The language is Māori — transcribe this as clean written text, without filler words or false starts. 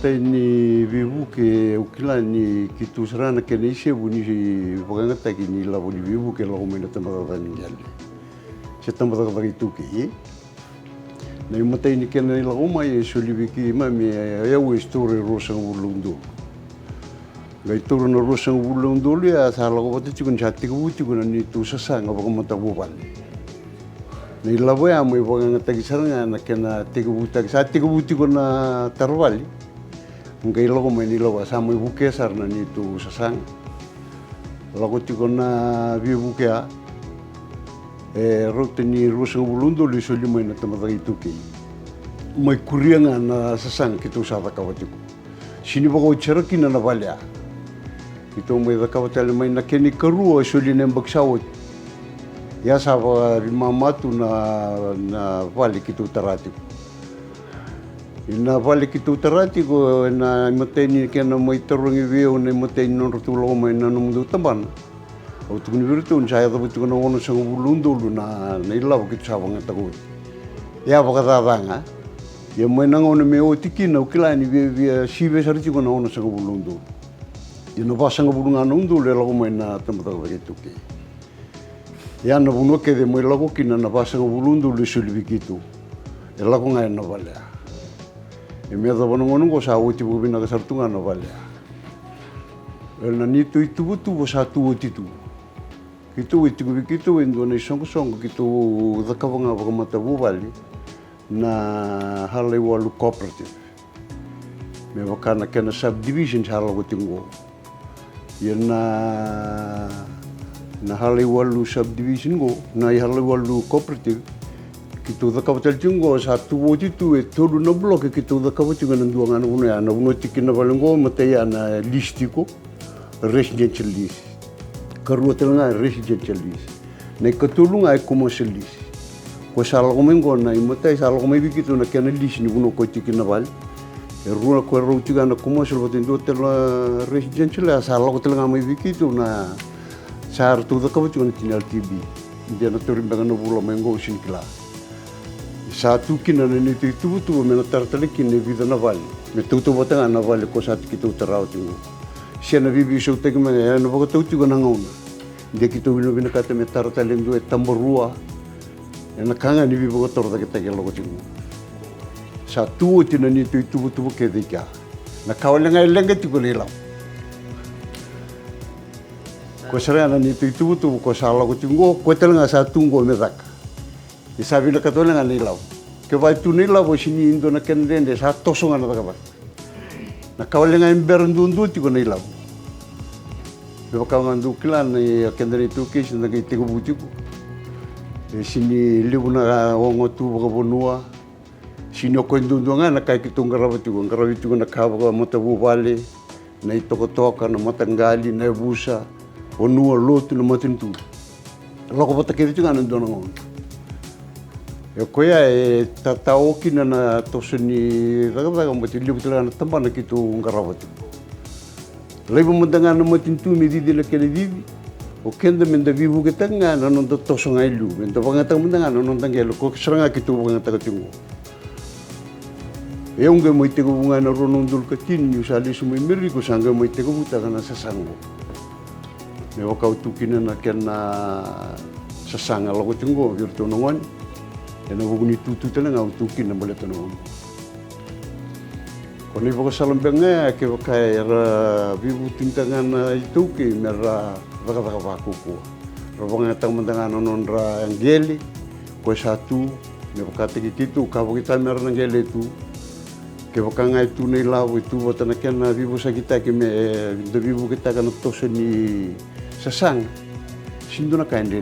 matai ni vivu ke ukila ni kitu sarana ke ni sebu ni pagangata ki ni lavo ni vivu ke lago mena tamata ni jale. Se tamata ka itu ke. Na matai ni ke ni lago mai solibiki mami ya o story rosang bulundo. Gai turu na rosang bulundo ya sa lago pati cikun jati ku cikun ni tu sasanga pagamata bubal. Ni lavo ya mo pagangata ki saranga na ke na tiga buta sa tiga buti ko na tarwali. Ngai lago mai ni lago sa mo buke sarna ni tu sasang. Lago tiko na buke a rote ni rosang bulundo li soli mai na tamata itu ke. Mai kurianga na sasang kitu sa takawatiko. Sini bago cheraki na navalya. Ito mai takawatale mai na keni karua soli na bagsawot. Ya saba rimamatu na vale kitu taratiko. Ina vale kitu taratiko na mateni kena mai tarungi veo na mateni non rotulo mai na mundo tambana. O tu ni virtu un saya tu na ono sang bulundo na ilaw kitu sa banga tagot. Ya bakadadanga. Ya mai na ono me o tikina o kilani via sibe sartiko na ono sang bulundo. Ina basanga bulunga nundo le lago mai na tamata kitu ke. Ya na buno ke de mai lago kina na basanga bulundo le sulbikitu. E lago ngai na valea. E mea da bonongono ko sa oti bubina ka sartunga na valea. E na ni tu butu sa tu oti tu. Kitu iti kubikitu endo na song kitu da kavanga bagamata bubali na Tailevu cooperative. Me wakana kena subdivision halago tingo. Ya na Tailevu subdivision go na Tailevu cooperative kitu da kawatal tingo sa tu oti tu e todo na block kitu da kawatinga na duanga na uno ya na uno tikina balengo mataya na listiko residential list. Karua telanga residential list. Na katulunga ay commercial list. Ko salgomengo na imatay salgomay bikitu na kena list ni uno ko tikina bal. E runa ko routiga na commercial botindo tela residential ya salgo telanga may bikitu na sar tu da kabutu na tinal TV. Dia na turimba na bulo mengo sinkla. Sa tu kina na ni tu me na tartaliki ni vida na val. Me tu botanga na val ko sa kitu tarau tingo. Sia na bibi so teke me na boko tu ko na ngona. Dia kitu bino bina kata me tartalendo e tamborua. Na kanga ni bibi ko torda kita ke logo tingo. Sa tu tina ni tu ke dika. Na kawalenga lenga ti ko lelau. Ko sarana ni tu ko sa logo tingo ko telanga sa tungo me dak. Isabi na katolenga lelau. Ke vai tu lelau sini indo na kendende sa tosonga na ka. Na kawalenga emberndundu ti ko lelau. Yo kawandu klan ni kendere tu ke sina ke te butiku. Sini libuna ongo tu ko bonua. Sini ko ndundunga na kai kitungarawatu na kawa matabu vale na itokotoka na matangali na busa onua lotu na matintu. Loko patakiri tu ngana ndongo. Yo koya e tataoki na tosuni daga mati libutla na tambana kitu ngarawatu. Lebo mendanga na matintu medidi na kele vivi. O kenda menda vivu ke tanga na non tosonga ilu. Menda bangata mendanga na non tangelo ko seranga kitu bangata katingo. E unga mo itego bunga na ronondul katin yu sali sumai meri ko sanga mo itego buta kana sasango. Me wakau tukina na kena sasanga logo tingo virtu nongon. Ena buguni tutu tena ngau tukina boleto nongon. Kone boko salambenga ke wakai ra vivu tintangan itu ke mera daga bakuku. Robonga tamandanga nonon ra angeli ko satu me wakate kitu ka kita mera angeli tu ke wakanga itu nei lawo itu botana kena vivu sa kita ke me de vivu kita kana toseni sasang sinduna kainde